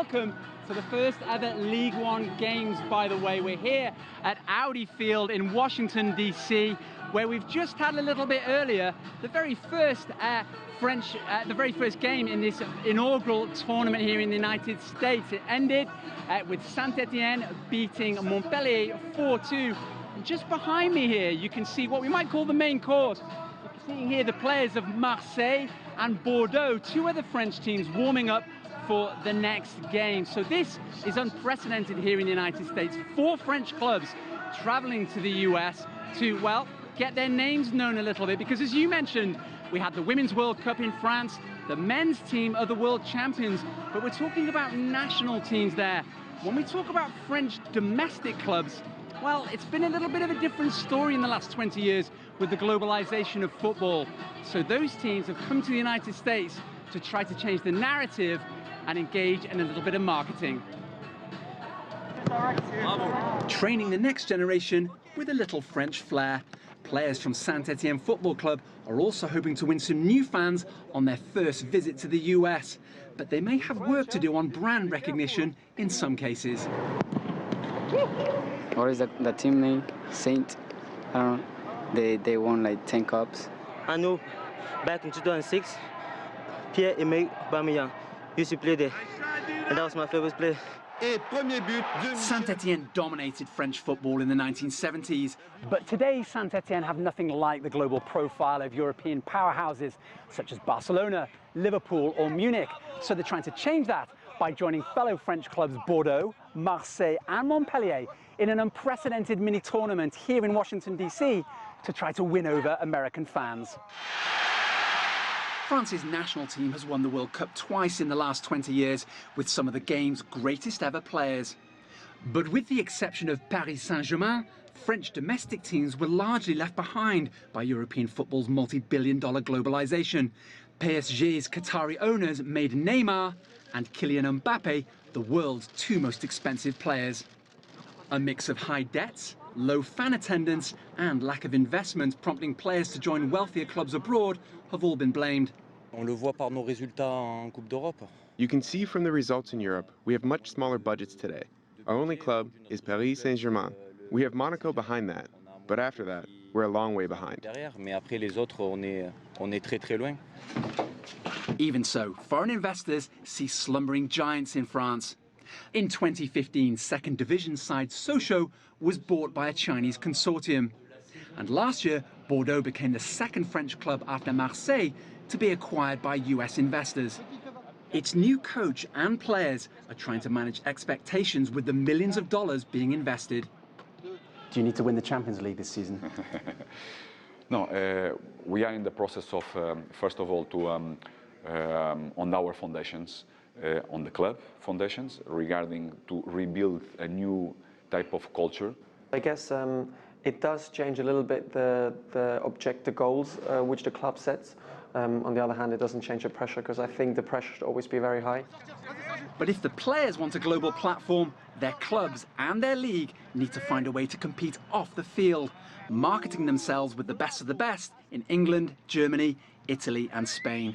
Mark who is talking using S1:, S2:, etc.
S1: welcome to the first ever League One games, by the way. We're here at Audi Field in Washington, DC, where we've just had a little bit earlier the very first game in this inaugural tournament here in the United States. It ended with Saint-Etienne beating Montpellier 4-2. And just behind me here, you can see what we might call the main court. You're seeing here the players of Marseille and Bordeaux, two other French teams warming up for the next game. So this is unprecedented here in the United States. 4 French clubs traveling to the US to, well, get their names known a little bit, because as you mentioned, we had the Women's World Cup in France, the men's team are the world champions, but we're talking about national teams there. When we talk about French domestic clubs, well, it's been a little bit of a different story in the last 20 years with the globalization of football. So those teams have come to the United States to try to change the narrative and engage in a little bit of marketing. Training the next generation with a little French flair. Players from Saint-Etienne Football Club are also hoping to win some new fans on their first visit to the US. But they may have work to do on brand recognition in some cases.
S2: What is the team name? Saint? I don't know. They won like 10 cups.
S3: I know back in 2006, Pierre-Emerick Aubameyang used to play there, and that was my favorite player.
S1: Saint-Etienne dominated French football in the 1970s, but today Saint-Etienne have nothing like the global profile of European powerhouses such as Barcelona, Liverpool or Munich. So they're trying to change that by joining fellow French clubs Bordeaux, Marseille and Montpellier in an unprecedented mini-tournament here in Washington, DC to try to win over American fans. France's national team has won the World Cup twice in the last 20 years with some of the game's greatest ever players. But with the exception of Paris Saint-Germain, French domestic teams were largely left behind by European football's multi-billion-dollar globalization. PSG's Qatari owners made Neymar and Kylian Mbappe the world's 2 most expensive players. A mix of high debts, low fan attendance and lack of investment prompting players to join wealthier clubs abroad have all been blamed.
S4: On le voit par nos résultats en Coupe d'Europe.
S5: You can see from the results in Europe, we have much smaller budgets today. Our only club is Paris Saint-Germain. We have Monaco behind that, but after that, we're a long way behind.
S4: Derrière, mais après les autres, on est très très loin.
S1: Even so, foreign investors see slumbering giants in France. In 2015, second division side Sochaux was bought by a Chinese consortium. And last year, Bordeaux became the second French club after Marseille to be acquired by US investors. Its new coach and players are trying to manage expectations with the millions of dollars being invested. Do you need to win the Champions League this season?
S6: No, we are in the process of, first of all, on our foundations, on the club foundations, regarding to rebuild a new type of culture.
S7: I guess it does change a little bit the goals which the club sets. On the other hand, it doesn't change the pressure, because I think the pressure should always be very high.
S1: But if the players want a global platform, their clubs and their league need to find a way to compete off the field, marketing themselves with the best of the best in England, Germany, Italy and Spain.